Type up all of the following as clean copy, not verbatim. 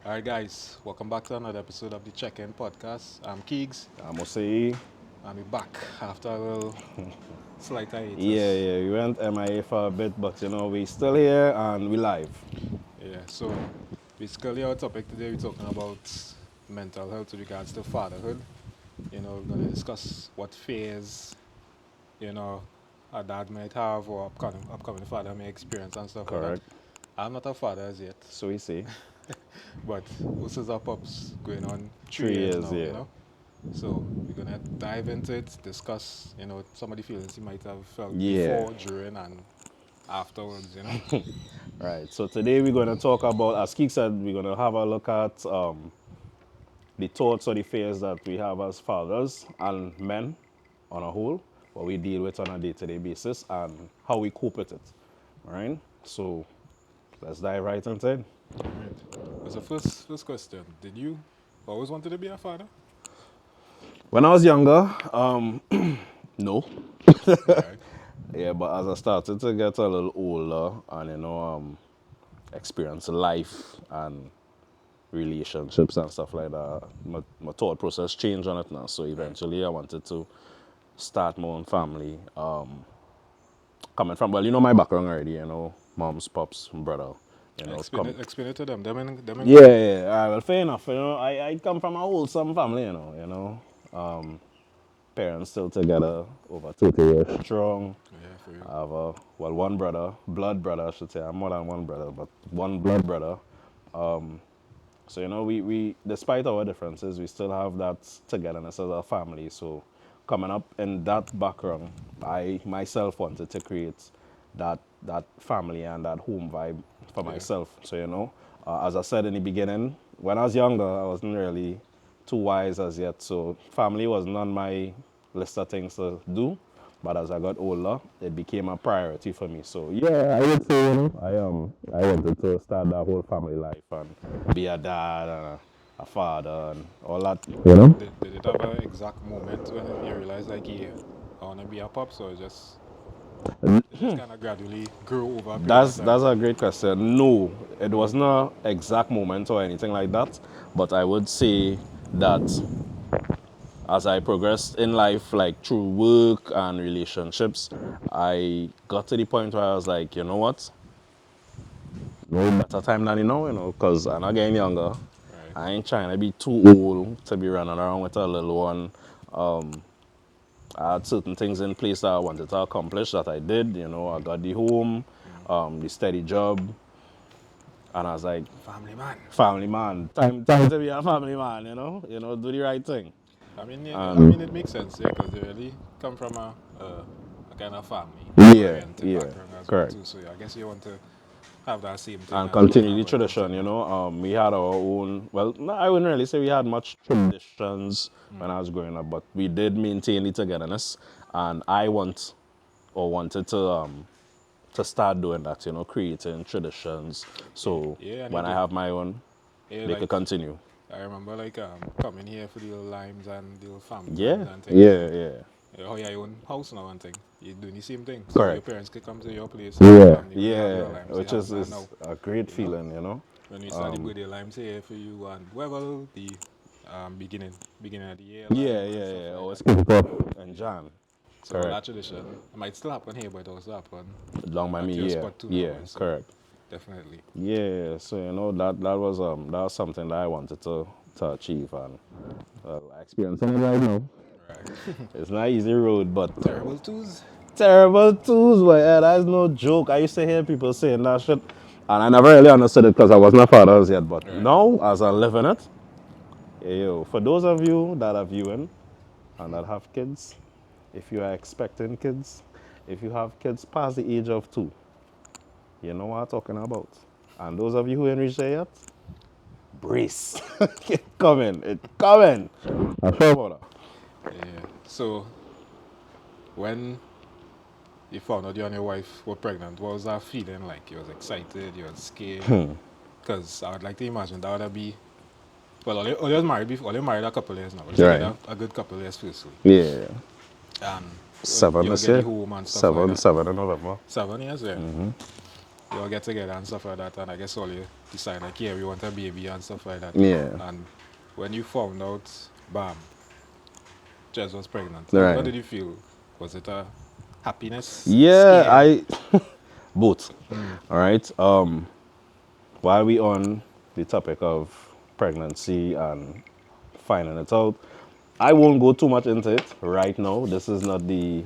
Alright, guys, welcome back to another episode of the Check In Podcast. I'm Keegs, I must say, and we're back after a little slight yeah, hiatus. yeah, we went MIA for a bit, but we still here and we live. Yeah, so basically, our topic today we're talking about mental health with regards to fatherhood. We're going to discuss what fears, you know, a dad might have or upcoming father may experience and stuff like that. Correct. I'm not a father as yet, So we say but us is our pups going on 3 years 3 years, now, yeah. So we're gonna dive into it, discuss, some of the feelings you might have felt Yeah. before, during, and afterwards. Right. So today we're gonna talk about, as Keek said, we're gonna have a look at the thoughts or the fears that we have as fathers and men on a whole, what we deal with on a day-to-day basis and how we cope with it. All right. So let's dive right into it. All right. As a first question, did you always wanted to be a father? When I was younger, no. Right. Yeah, but as I started to get a little older and experience life and relationships and stuff like that, my thought process changed on it now. So Right. eventually I wanted to start my own family. Coming from, well, you know my background already, moms, pops, brother, Explain come. it. Explain it to them. Them in Yeah, mind. yeah, well, fair enough. I come from a wholesome family, parents still together, over 30 years strong. Yeah, for real. I have one brother, blood brother, I should say. I'm more than one brother, but one blood brother. So, we despite our differences, we still have that togetherness as a family. So, coming up in that background, I myself wanted to create that family and that home vibe for Yeah. myself. So, as I said in the beginning, when I was younger, I wasn't really too wise as yet. So, family wasn't on my list of things to do. But as I got older, it became a priority for me. So yeah, I would say, I wanted to start that whole family life and be a dad and a father and all that. You know? Did it have an exact moment when you realized like, yeah, I wanna be a pops, or it just kind of gradually grew over a period of time? That's a great question. No, it was not exact moment or anything like that, but I would say that as I progressed in life, like through work and relationships, I got to the point where I was like, you know what? No better time than because I'm not getting younger. Right. I ain't trying to be too old to be running around with a little one. I had certain things in place that I wanted to accomplish that I did. I got the home, the steady job, and I was like, Family man. family man, time to be a family man. Do the right thing. I mean, yeah, I And mean, it makes sense, yeah, because they really come from a kind of family yeah, oriented yeah, background as well correct. too. So yeah, I guess you want to have that same thing And as well continue now the when it comes to tradition. your man. We had our own. Well, no, I wouldn't really say we had much traditions when I was growing up, but we did maintain the togetherness, and I wanted to start doing that. Creating traditions. Yeah, So yeah, and you when I did. have my own, Yeah, they could like continue. I remember like coming here for the little limes and the little family Yeah, times and thing, yeah, and yeah. how you own house now and thing. You're doing the same thing, so your Correct. parents could come to your place and your Yeah, family when you have yeah. your limes. You Which have that is now, a great you know. feeling. When we start the birthday limes here for you and whoever the beginning of the year Yeah, lime and yeah, stuff yeah. like that. Always kick it off and Yeah. Jan. So all Correct. that tradition might still happen here, but it also happen Long by me, at your yeah, spot too now. yeah, So correct. definitely. Yeah, so that was something that I wanted to achieve, and I experiencing it right now. Right. It's not easy road, but Terrible twos. terrible tools, but yeah, that's no joke. I used to hear people saying that shit, and I never really understood it because I wasn't a father as yet. But Right. now, as I live in it, yeah, yo, for those of you that are viewing and that have kids, if you are expecting kids, if you have kids past the age of 2, you know what I'm talking about. And those of you who ain't reached there yet, brace. It's coming. It's coming. I'm sure about that. Yeah. So when you found out you and your wife were pregnant, what was that feeling like? You was excited, you was scared? Because I would like to imagine that would be, well, all you was married before, all you married a couple of years now, but Right. together a good couple of years firstly. Yeah. And Seven you'll this get the year. home and stuff like Seven, that. 7 in November. 7 years, yeah. you all get together and stuff like that, and I guess all you decide like, yeah, we want a baby and stuff like that. Yeah. And when you found out, bam, Jess was pregnant. What Right. did you feel? Was it a happiness, Yeah, scared? I both. All right. While we on the topic of pregnancy and finding it out, I won't go too much into it right now. This is not the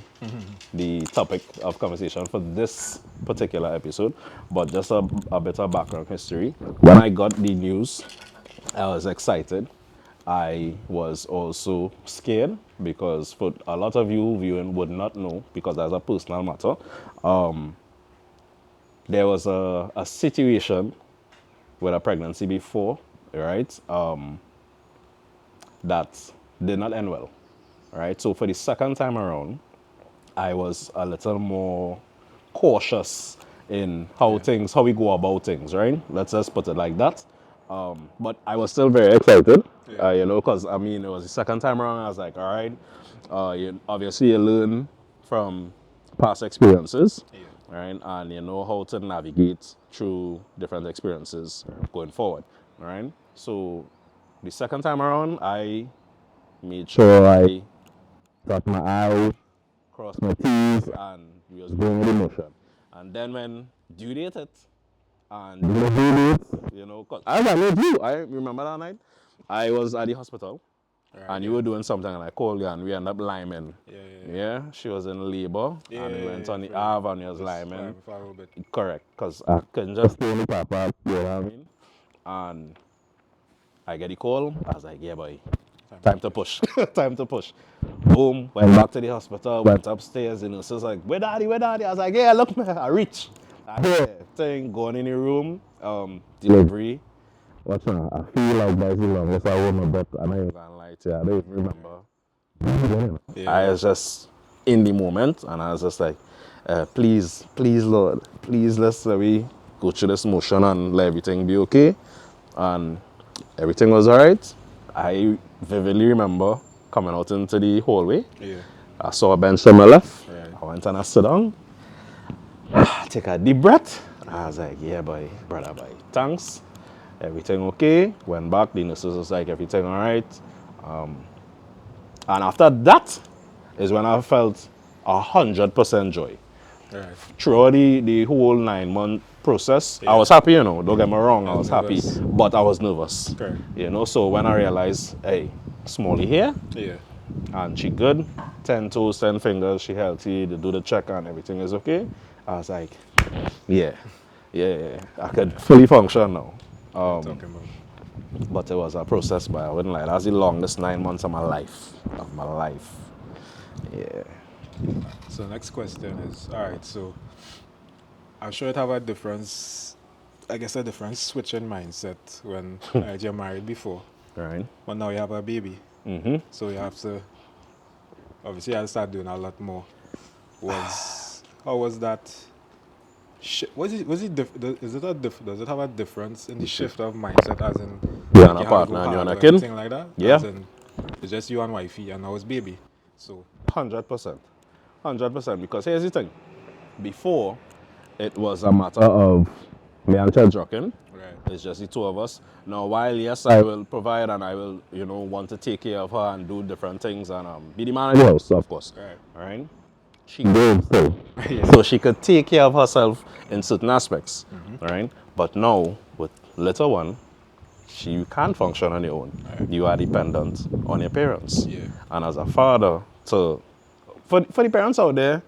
topic of conversation for this particular episode, but just a bit of background history. When I got the news, I was excited. I was also scared because for a lot of you viewing would not know because that's a personal matter. There was a situation with a pregnancy before, right? That did not end well, right? So for the second time around, I was a little more cautious in Yeah. how we go about things, right? Let's just put it like that. But I was still very excited, Yeah. because I mean it was the second time around. I was like, all right, obviously you learn from past experiences, Yeah. right, and you know how to navigate through different experiences going forward, right? So the second time around, I made sure I got my eye, crossed my T's, and we was going with emotion. And then when due date it, and due date, cause I was you. I remember that night. I was at the hospital, Right. and you Yeah. were doing something, and I called you, and we ended up liming. Yeah. Yeah. Yeah, she was in labor, Yeah. and we Yeah. went Yeah. on the For you. Ave, and we was Just liming. for a little bit. Correct, because I couldn't just stay in the car park, you know what I mean? And I get the call. I was like, yeah, boy, Time time to to push. push. Time to push. Boom. Went back to the hospital, went upstairs, and it was like, where daddy, where daddy? I was like, yeah, look, man, I reach. I hear thing going in the room, delivery. What's that? I feel like that's the longest I hold my breath. I'm not even gonna lie to you. I don't even remember. Yeah. I Yeah. was just in the moment, and I was just like, please, please, Lord, please, let me go through this motion and let everything be okay. And everything was all right. I vividly remember coming out into the hallway. Yeah. I saw a bench to my left. Right. I went and I sat down. I take a deep breath. I was like, yeah, boy, brother, boy, thanks. Everything okay. Went back. The nurses was like, everything all right. And after that is when I felt 100% joy. Right. Throughout the whole 9 month process, I Yeah. was happy, don't get me wrong, I I was was happy, nervous. but I was nervous. Correct. So when I realized, hey, Smalley here, Yeah. and she good, 10 toes, 10 fingers, she healthy, they do the check and everything is okay, I was like, yeah, yeah, I could fully function now. What you talking about? But it was a process, but I wouldn't lie, that's the longest 9 months of my life, Yeah. So next question is, all right. So I'm sure it have a difference. I guess a different switch in mindset when you're married before, Right. but now you have a baby. Mm-hmm. So you have to obviously you have to start doing a lot more. Was How was that? Was it is it does it have a difference in the shift of mindset as in You and like a you have to go partner and you and hard a or kid? anything like that? Yeah. As in it's just you and wifey and now it's baby. So 100%. 100%. Because here's the thing. Before, it was a matter of me and Chad Jocken. right. It's just the two of us. Now, while yes, I will provide and I will, want to take care of her and do different things and be the man of the house, of course. Right. All right. She did so. Yeah. So she could take care of herself in certain aspects. Mm-hmm. All right. But now, with little one, you can't function on your own. Right. You are dependent on your parents. Yeah. And as a father, for the parents out there,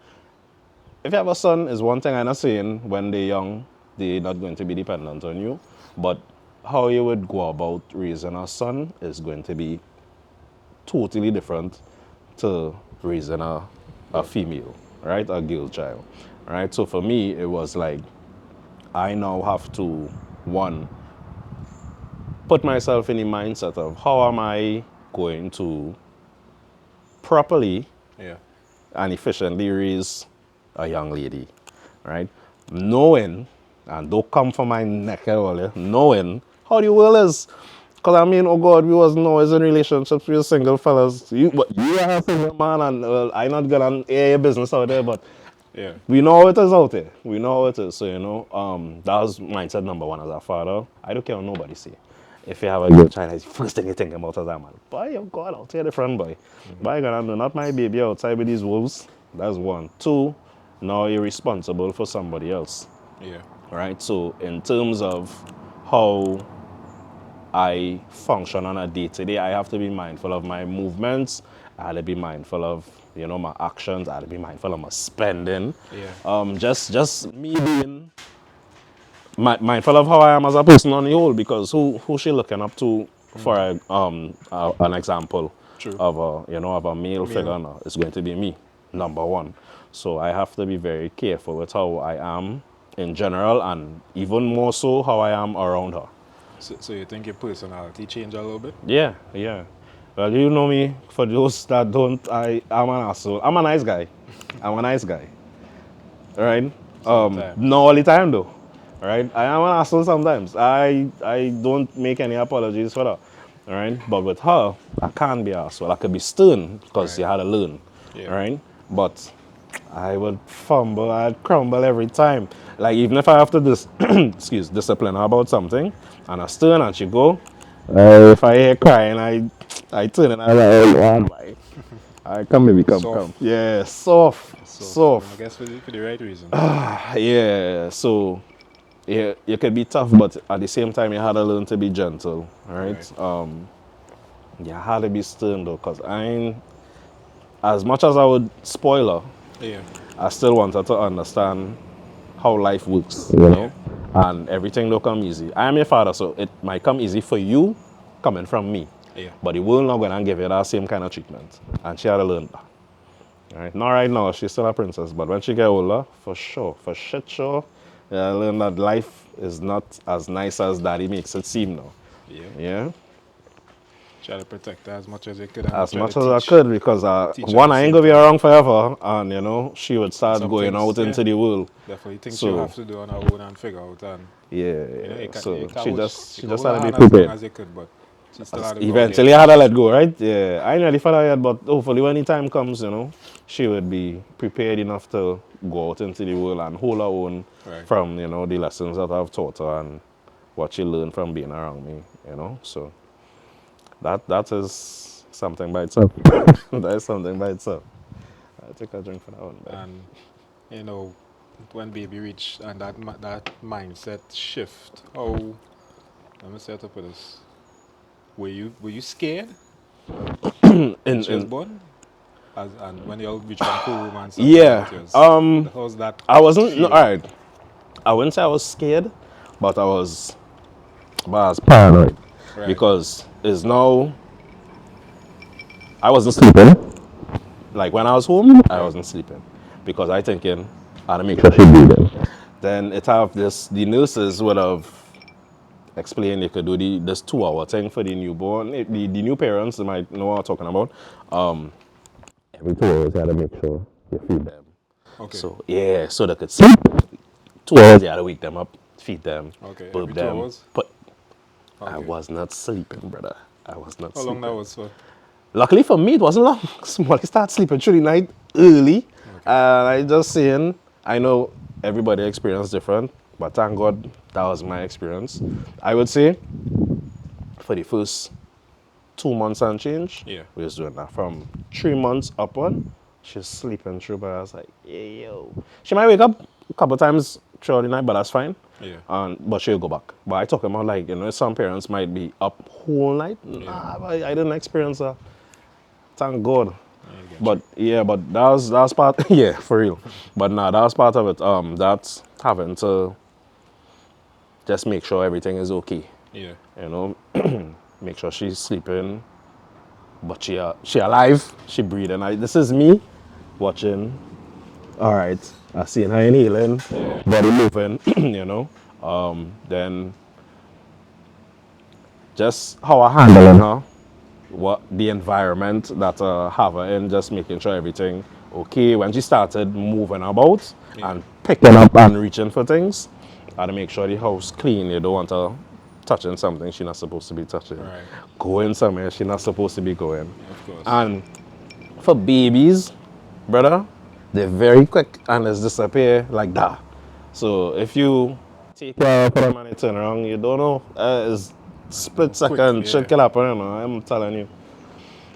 if you have a son, is one thing I'm not saying when they're young, they're not going to be dependent on you. But how you would go about raising a son is going to be totally different to raising a female, right? A girl child, right? So for me, it was like, I now have to, one, put myself in the mindset of how am I going to properly Yeah. and efficiently raise a young lady, right? Knowing, and don't come for my neck at all, yeah? Knowing how the world is. Because I mean, oh God, we wasn't always in relationships, we were single fellas. But you are a single man, and I not gonna air your business out there, but Yeah. We know how it is out there. We know how it is. So, that was mindset number one as a father. I don't care what nobody say. If you have a girl child, it's the first thing you think about as a man. Boy, you God out here the front boy. Mm-hmm. Boy, gonna do not my baby outside with these wolves. That's one. Two, now you're responsible for somebody else. Yeah. Right? So in terms of how I function on a day to day, I have to be mindful of my movements. I had to be mindful of, my actions. I had to be mindful of my spending. Yeah. Just me being mindful of how I am as a person on the whole, because who she looking up to for Mm-hmm. an example True. of a male Meal. figure now, it's going to be me, number one. So I have to be very careful with how I am in general, and even more so how I am around her. So you think your personality changed a little bit? Yeah, yeah. Well, you know me. For those that don't, I'm an asshole. I'm a nice guy. I'm a nice guy. Right? Not Sometimes. all the time though. Right? I am an asshole sometimes. I don't make any apologies for that. Right? But with her, I can't be an asshole. I could be stern because Right. you had to learn. Yeah. Right? But I would fumble, I'd crumble every time. Like even if I have to discipline her about something, and I stern and she go, if I hear crying, I turn and I like, oh, why? I come baby, come. Soft. Yeah, soft, Soft. And I soft. guess for the right reasons. Yeah, so yeah, you could be tough, but at the same time, you had to learn to be gentle, right? Right. You had to be stern though, cause as much as I would spoil her, Yeah. I still want her to understand how life works, Yeah. and everything don't come easy. I am your father, so it might come easy for you coming from me, Yeah. but the world not gonna give you that same kind of treatment, and she had to learn that. Right? Not right now, she's still a princess, but when she get older, for sure, for shit sure, yeah, learn that life is not as nice as daddy makes it seem now. Yeah. Yeah, Try to protect her as much as you could and as try to much as I could, because teach her at one, the I ain't same gonna be time. around forever, and she would And start some going things, out yeah, into the world. definitely things she'll So have to do on her own and figure out. And yeah, you so can she hold just you she can just hold had her to be hand as long prepared. as you could, but she still had to go out there Eventually, and I had to push. let go, right? Yeah, I ain't ready for that yet, but hopefully, when the time comes, she would be prepared enough to go out into the world and hold her own Right. from, the lessons that I've taught her and what she learned from being around me. So that is something by itself. That is something by itself. I take a drink for that one, babe. And you know, when baby reach and that mindset shift, how let me set up with this. Were you scared when she was In born? As and when you all reach back home and stuff like Yeah, that, yes. How's that I wasn't. No, all feel? right. I wouldn't say I was scared, but I was paranoid Right. because it's now I wasn't sleeping. Like when I was home, I Right. wasn't sleeping because I thinking I had to make sure she breathing. Then it have this. The nurses would have explained they could do this 2 hour thing for the newborn. The new parents, they might know what I'm talking about. Every 2 hours, you had to make sure you feed them. Okay. So yeah, so they could sleep. 2 hours, you had to wake them up, feed them, Okay. burp Every two them. hours? But I Okay. was not sleeping, brother. I was not How long that sleeping. was for? Luckily for me, it wasn't long. Small, start sleeping through the night early. Okay. And I just saying, I know everybody experience different, but thank God that was my experience. I would say for the first 2 months and change, Yeah. we was doing that. From 3 months upward, she's sleeping through, but I was like, yeah, yo. She might wake up a couple times throughout the night, but that's fine. Yeah. But she'll go back. But I talk about like, some parents might be up whole night. Yeah. Nah, I didn't experience that. Thank God. I get But you. yeah, but that was part. Yeah, for real. But nah, that was part of it. That's having to just make sure everything is okay. Yeah. You know, make sure she's sleeping, but she alive, she breathing. This is me watching. All right, I seen her inhaling, Yeah. body moving. Then just how I handling her, what the environment that have her in, just making sure everything okay. When she started moving about Yeah. and picking up and reaching for things, I had to make sure the house clean. You don't want her touching something she's not supposed to be touching, Right. going somewhere she's not supposed to be going. Of course. And for babies, brother, They're very quick and it's disappear like that. So if you take care of them and it turn around, you don't know. It's split Move quickly, second, shit yeah. can happen, you know, I'm telling you.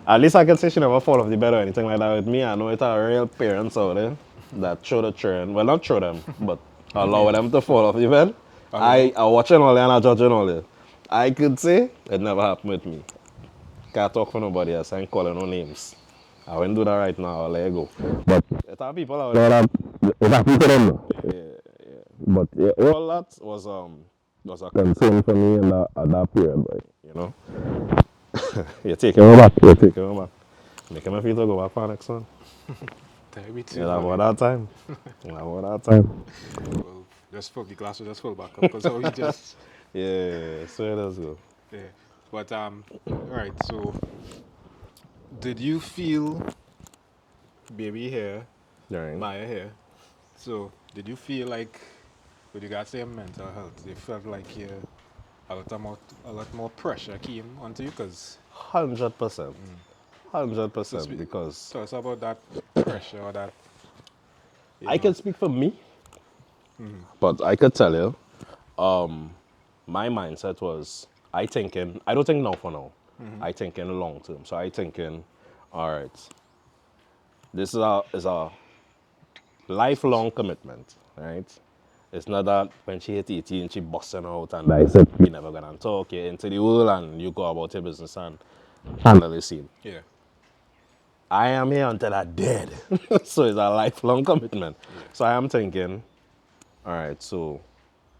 At least I can say she never fall off the bed or anything like that with me. I know it's a real parents out there that throw the children. Well, not throw them, but allow Yeah. them to fall off the bed. Allow. I watching all that and I judging all that. I could say it never happened with me. Can't talk for nobody else. I ain't calling no names. I wouldn't do that right now. I'll let you go. But there are people out there that it happened to them. Yeah. But yeah, all that was a concern for me in at that period. But, you know, you're taking me back. You're taking me back. Making me feel to go back for next one. Tell me Yeah, too, that boy. about that time. That about that time. Well, just full the glass will just full back up because how we just Yeah, so it is good. yeah. But all right. So, did you feel baby here, Right. Maya here? So, did you feel like with regards to your mental health, you felt like you a lot more pressure came onto you? Because 100%. so 100% because tell us about that pressure or that you I can know. speak for me, but I could tell you, my mindset was I don't think now for now. I thinking long term. So I thinking, all right, this is a lifelong commitment, right? It's not that when she hit 18, she busting out and I said, we never gonna talk, you into the world and you go about your business and handle the scene. Yeah. I am here until I'm dead. So it's a lifelong commitment. Yeah. So I am thinking, all right, so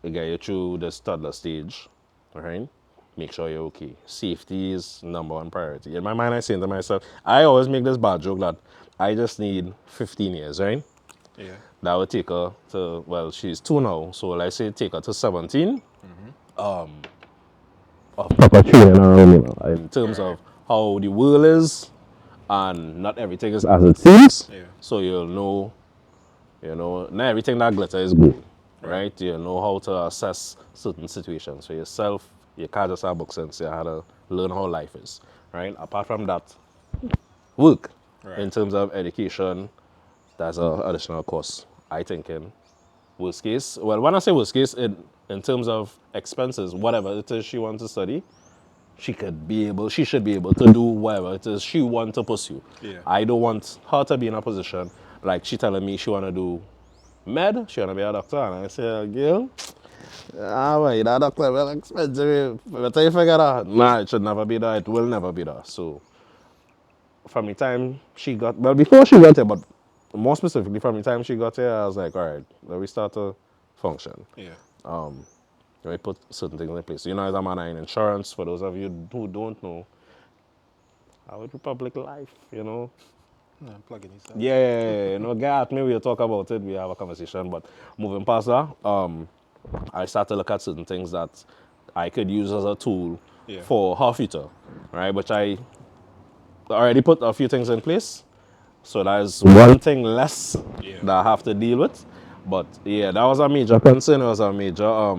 we get you through this toddler stage, all right? Make sure you're okay. Safety is number one priority. In my mind, I say to myself, I always make this bad joke that I just need 15 years, right? Yeah. That would take her to, well, she's 2 now, so let's say take her to 17 of proper training around, you know, in terms Right. of how the world is and not everything is as it seems. Yeah. So you'll know, you know, not everything that glitter is gold, Right. right? You know how to assess certain situations for yourself. You can't just have book sense. You have to learn how life is, right? Apart from that, work Right. in terms of education, that's an additional cost. I think in worst case, well, when I say worst case, in terms of expenses, whatever it is she wants to study, she should be able to do whatever it is she wants to pursue. Yeah. I don't want her to be in a position like she telling me she want to do med, she want to be a doctor, and I say, girl, wait, that doctor well expensive. Better you figure that. Nah, it should never be that. It will never be that. So from the time she got, well, before she got here, but more specifically from the time she got here, I was like, all right, let me start to function. Yeah. Let me put certain things in place. You know, as a man in insurance, for those of you who don't know, how would Republic Life, you know? No, I'm plugging yourself. Yeah, you know, get at me, we'll talk about it, we have a conversation. But moving past that, I started to look at certain things that I could use as a tool Yeah. for her future, right? Which I already put a few things in place. So that's one thing less Yeah. that I have to deal with. But yeah, that was a major concern. It was a major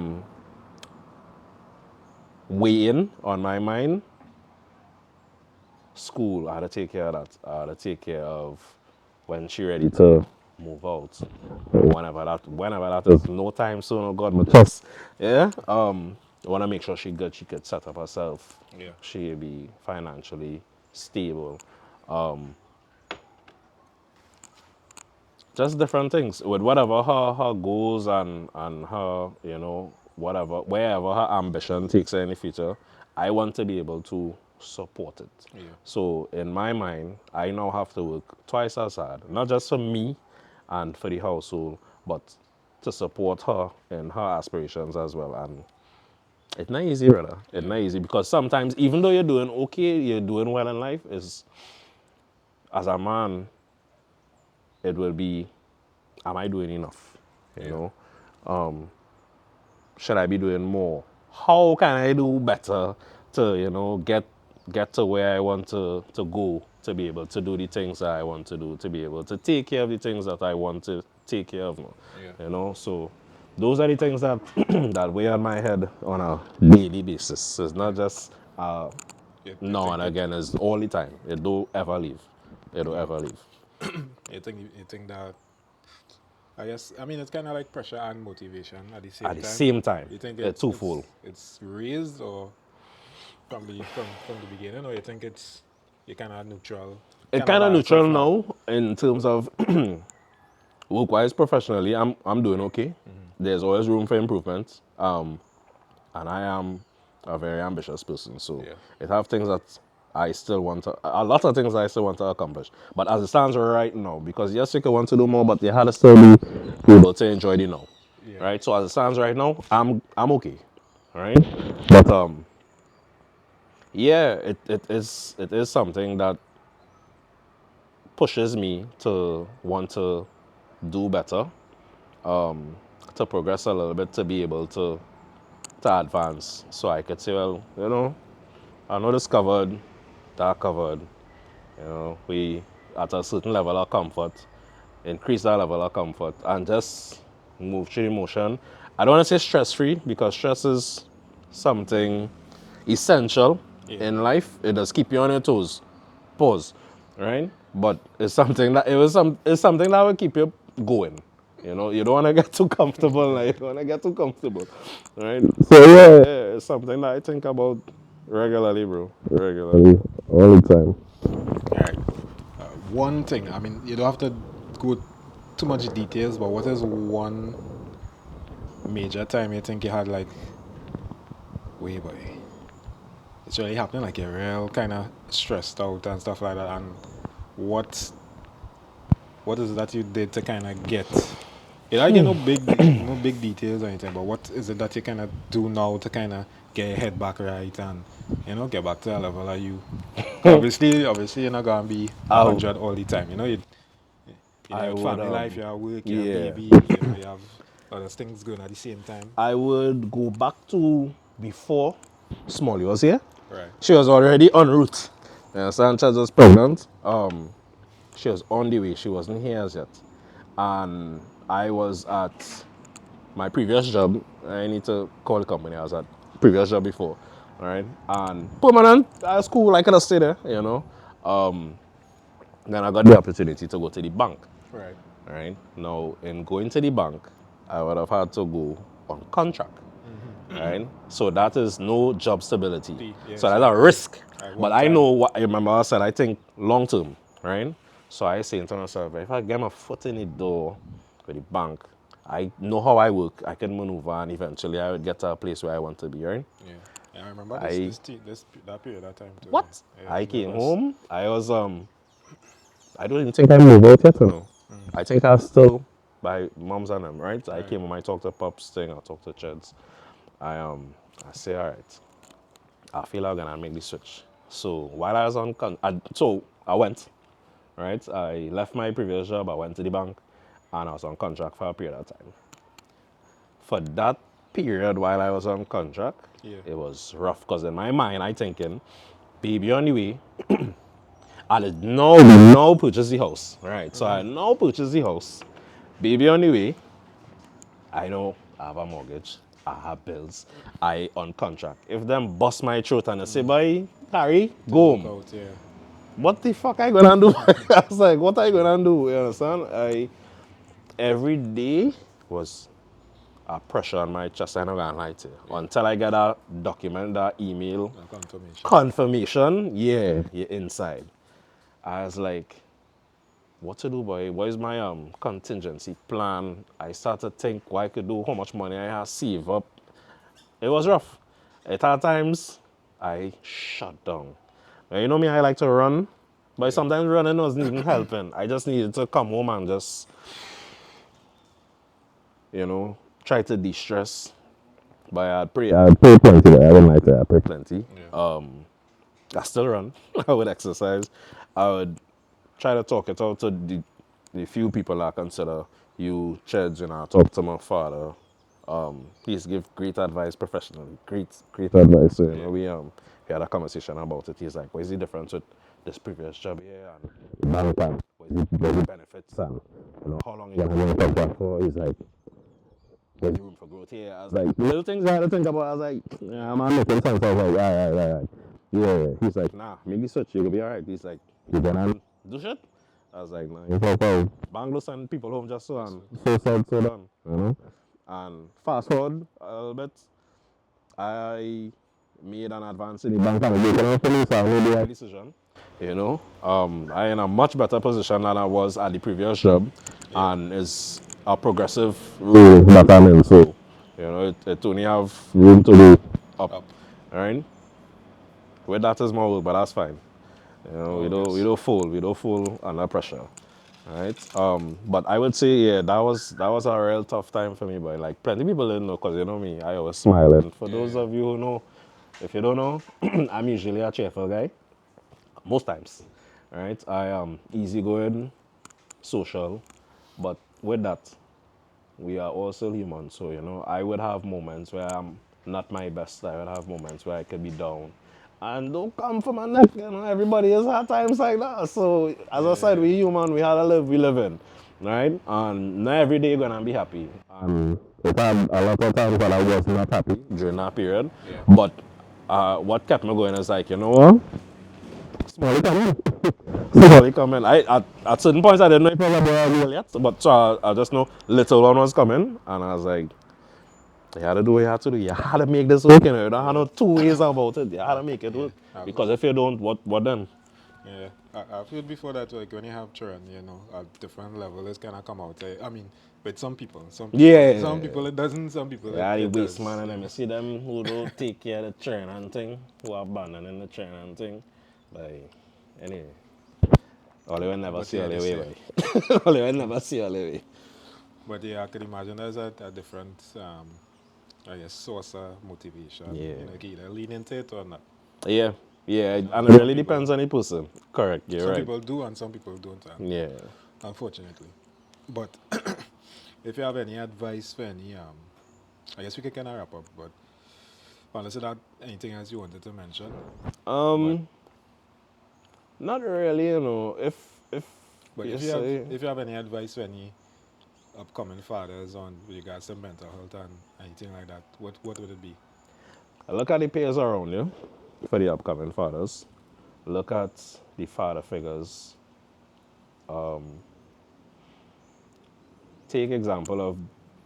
weighing on my mind. School, I had to take care of that. I had to take care of when she ready to move out. Whenever that is, no time soon, oh God, my trust. Yeah. I wanna make sure she good, she could set up herself. Yeah. She'll be financially stable. Just different things with whatever her goals and her, you know, whatever, wherever her ambition takes her in the future, I want to be able to support it. Yeah. So in my mind, I now have to work twice as hard, not just for me and for the household, but to support her in her aspirations as well. And it's not easy, brother. It's Yeah. not easy because sometimes, even though you're doing okay, you're doing well in life, is as a man, it will be, am I doing enough? You Yeah. know, should I be doing more? How can I do better to, you know, get to where I want to go, to be able to do the things that I want to do, to be able to take care of the things that I want to take care of, Yeah. you know. So those are the things that that weigh on my head on a daily basis. It's not Yeah. just You now think and it again. It's all the time. It don't ever leave. It don't yeah. ever leave. You think that I guess I mean it's kind of like pressure and motivation at the At same the time. same time. You think It's twofold. it's raised or from the beginning, or you think it's you kind of neutral, It kind of kind of balance off neutral now? now in terms of work-wise, professionally. I'm doing okay. There's always room for improvement. And I am a very ambitious person, so Yeah, it have things that I still want to, a lot of things I still want to accomplish. But as it stands right now, because yes, you can want to do more, but you had to still be able to enjoy the now, yeah, right? So as it stands right now, I'm okay, right? But yeah, it is something that pushes me to want to do better, to progress a little bit, to be able to advance. So I could say, well, I know this covered, that covered. We at a certain level of comfort, increase that level of comfort, and just move through emotion. I don't want to say stress free because stress is something essential yeah. in life. It does keep you on your toes. Pause, right? But it's something that will keep you going. You don't want to get too comfortable. Like, you don't want to get too comfortable, right? So yeah, it's something that I think about regularly, bro. Regularly, all the time. All right. One thing. I mean, you don't have to go too much details, but what is one major time you think you had like, way boy, it's really happening, like you're real kind of stressed out and stuff like that, and what what is it that you did to kind of get? You don't get no big details or anything, but what is it that you kind of do now to kind of get your head back right and get back to that level of you? 'Cause obviously you're not gonna be a I, hundred all the time. You I have would, family life, you have work, you have yeah, baby, you have other things going at the same time. I would go back to before Smalley was here. Right. She was already en route. You understand? She was pregnant. She was on the way. She wasn't here as yet. And I was at my previous job. I need to call the company. I was at previous job before. All right. And permanent at school, I could have stayed there. Then I got the opportunity to go to the bank. Right. All right. Now, in going to the bank, I would have had to go on contract. Right? So that is no job stability. Yeah, So so that's like a risk. at But one I know time. what I remember I said, I think long term, right? So I say to myself, if I get my foot in the door with the bank, I know how I work, I can maneuver, and eventually I would get to a place where I want to be, right? Yeah. Yeah, I remember I this that period that time too. what? Yeah, I it came was. home, I don't even think I moved out yet, I think I still by moms and them, right? I Right. came home, I talked to Pops thing, I talked to Cheds. I say, all right, I feel I'm gonna make the switch. So while I was I went, right? I left my previous job, I went to the bank, and I was on contract for a period of time. For that period while I was on contract, Yeah. it was rough because in my mind I thinking, baby on the way, I did now purchase the house, right? So I now purchase the house, baby on the way. I know I have a mortgage, I have bills, I on contract. If them bust my throat and they say, boy, Harry, To go look home. out, yeah. What the fuck I gonna do? I was like, what I True. gonna do? You understand? Every day was a pressure on my chest. I'm not gonna lie to you. Yeah. Until I get a document, that email No confirmation. confirmation, yeah, you're inside. I was like, what to do, boy? What is my contingency plan? I started to think what I could do, how much money I have saved up. It was rough. At times, I shut down. You know me, I like to run, but Yeah. sometimes running wasn't even helping. I just needed to come home and just, you know, try to de-stress. But I'd pray plenty. I don't like that. I pray plenty. Yeah. I still run. I would exercise. I would try to talk it out to the few people I consider you, Cheds, I talk to my father. He's give great advice professionally. Great advice. So, Yeah. we had a conversation about it. He's like, what is the difference with this previous job here and the bank and what is the benefits and how long you gonna be in contract for? He's like, there's room for growth here. I was like, little things I had to think about. I was like, yeah, I'm making sense. I was like, right. Yeah. He's like, nah, make the switch. You'll be all right. He's like, you gonna do shit? I was like, nah, you pop out. Banglo send people home just so That's and it. so said, so done. You know? And fast forward a little bit, I made an advance in the bank and they for me, so I made the right decision. You know, I in a much better position than I was at the previous job, Yeah. and it's a progressive role that I'm in. So, you know, it only have room to go up. Up. All right, with that is more work, but that's fine. You know, Oh, we yes. don't fold, we don't fold under pressure. All right. But I would say, yeah, that was a real tough time for me. But like plenty of people didn't know, cause you know me, I always smile. And for those Yeah. of you who know, if you don't know, I'm usually a cheerful guy. Most times. All right. I am easygoing, social, but with that, we are also human. So, you know, I would have moments where I'm not my best. I would have moments where I could be down. And don't come for my neck, you know, everybody has had times like that. So, as I said, Yeah. we human, we had to live, we live in. Right? And not every day you're gonna be happy. And it had a lot of times when I was not happy during that period. Yeah. But what kept me going is like, you know what? Small comment. Small comment. At certain points I didn't know if I was a goal yet, but so I just know little one was coming, and I was like, you had to do what you had to do. You had to make this work. You don't have Yeah. no two ways about it. You had to make it Yeah. work. Because if you don't, what then? Yeah, I feel before that, like when you have children, you know, at different level, it's gonna come out. I mean, with some Yeah. people it doesn't, some people Yeah, the it waste does. man and You them. You know, see them who don't take care of the train and thing, who are abandoning the train and thing. Like, anyway, all they will never but see yeah, all the they way, say. boy. All they will never see all the way. But yeah, I could imagine there's a different, I guess, source of motivation. Yeah. You know, you can either lean into it or not. Yeah, yeah, You know, and it really depends on the person. Correct, you're some right. people do and some people don't, and Yeah. unfortunately. But if you have any advice for any, I guess we can kind of wrap up. But unless you had anything else you wanted to mention, but Um, not really, you know. If but you say, if you have any advice for any upcoming fathers on with regards to mental health and anything like that, what would it be? look at the peers around you for the upcoming fathers. Look at the father figures. Take example of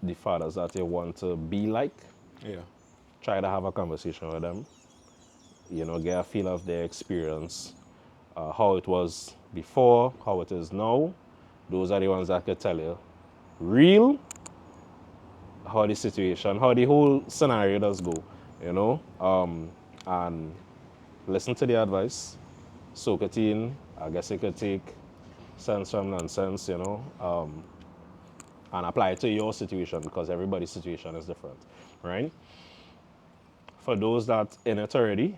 the fathers that you want to be like. Yeah, Try to have a conversation with them. You know, get a feel of their experience, how it was before, how it is now. Those are the ones that could tell you real how the situation, how the whole scenario does go, you know, and listen to the advice, soak it in. I guess you could take sense from nonsense, you know, and apply it to your situation because everybody's situation is different, right? For those that in it already,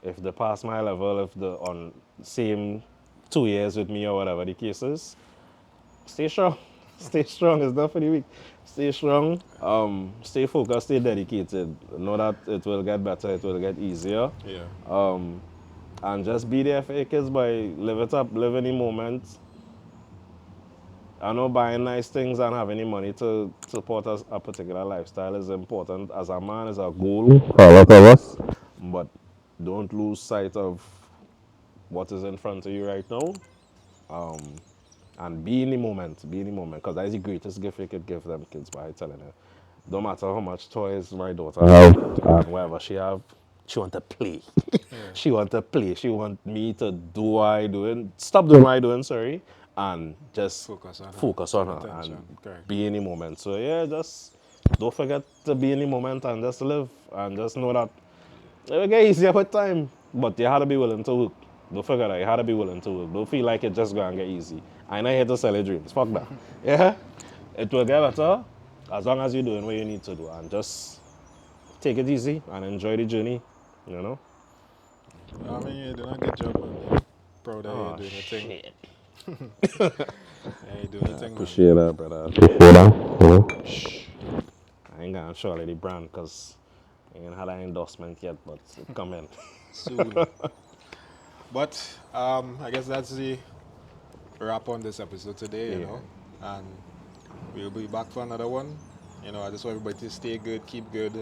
if they pass my level, if they're on same 2 years with me or whatever the case is, stay strong. Stay strong. It's not for the weak. Stay strong. Stay focused. Stay dedicated. Know that it will get better. It will get easier. yeah, And just be there for your kids by live it up, live in the moment. I know buying nice things and having the money to support a particular lifestyle is important. As a man, is a goal for a lot of us. But don't lose sight of what is in front of you right now. And be in the moment, be in the moment, because that's the greatest gift you could give them kids by telling you. Don't matter how much toys my daughter have and whatever she have, she want to play. yeah. She want to play. She want me to do what I doing, stop doing what I doing, sorry, and just Focus on her, focus on full her and attention, correct. be in the moment. So yeah, just don't forget to be in the moment and just live and just know that it will get easier with time, but you had to be willing to work. Don't forget that you had to be willing to work. Don't feel like it just gonna get easy. I ain't here to sell your dreams. Fuck that. Yeah, it will get better as long as you're doing what you need to do and just take it easy and enjoy the journey. You know. I mean, you're doing a good job, man. You know, proud of you Oh doing your thing. shit. Yeah, you're doing your I thing, man. appreciate that, brother. I appreciate that. You know? Shh. I ain't gonna show the brand because I ain't had an endorsement yet, but it coming. Soon. But I guess that's the wrap on this episode today. You Yeah. know, and we'll be back for another one. You know, I just want everybody to stay good, keep good.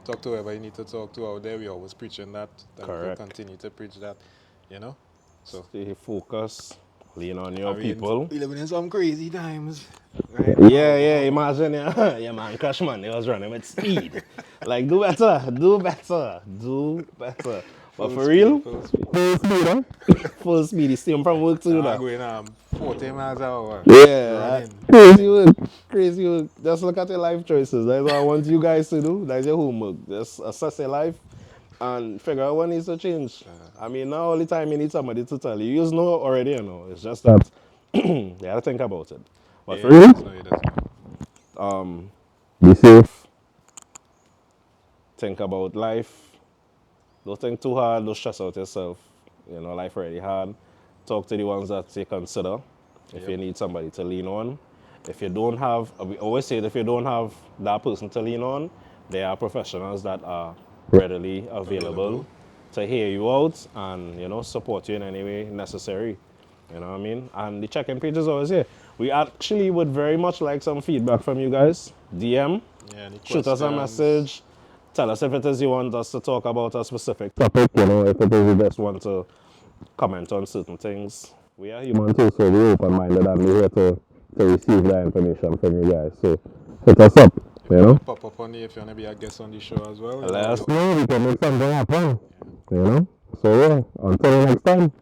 Talk to whoever you need to talk to out there. We always preaching that, and we'll Correct. continue to preach that. You know, so Stay focused. lean on your I mean, people. we living in some crazy times right Yeah, yeah, now. imagine, yeah, yeah, man, Crush man, they was running with speed. Like, do better, do better, do better. But Full for speed, real, full speed. full speed, huh? Full speed, he's still from work to do I'm that. going 40 miles an hour Yeah, running. crazy work, crazy work. Just look at your life choices. That's what I want you guys to do. That's your homework. Just assess your life and figure out what needs to change. I mean, now all the time you need somebody to tell you. You just know already, you know. It's just that you gotta think about it. But Yeah, for you real, just know, you just know. be safe. Think about life. Don't think too hard. Don't stress out yourself. You know, life already hard. Talk to the ones that you consider. If Yep. you need somebody to lean on. If you don't have, we always say that if you don't have that person to lean on, there are professionals that are readily available Available. to hear you out and, you know, support you in any way necessary. You know what I mean? And the check-in page is always here. We actually would very much like some feedback from you guys. DM, Yeah, any shoot us a questions? message. Tell us if it is you want us to talk about a specific topic, you know, if it is you just want to comment on certain things. We are human too, so we're open-minded and we're here to receive that information from you guys. So hit us up, If you you want to know. pop up on here, if you want to be a guest on the show as well, Let us we, know, we can make something happen, yeah. you know. So yeah, until next time.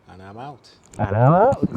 And I'm out. And I'm out.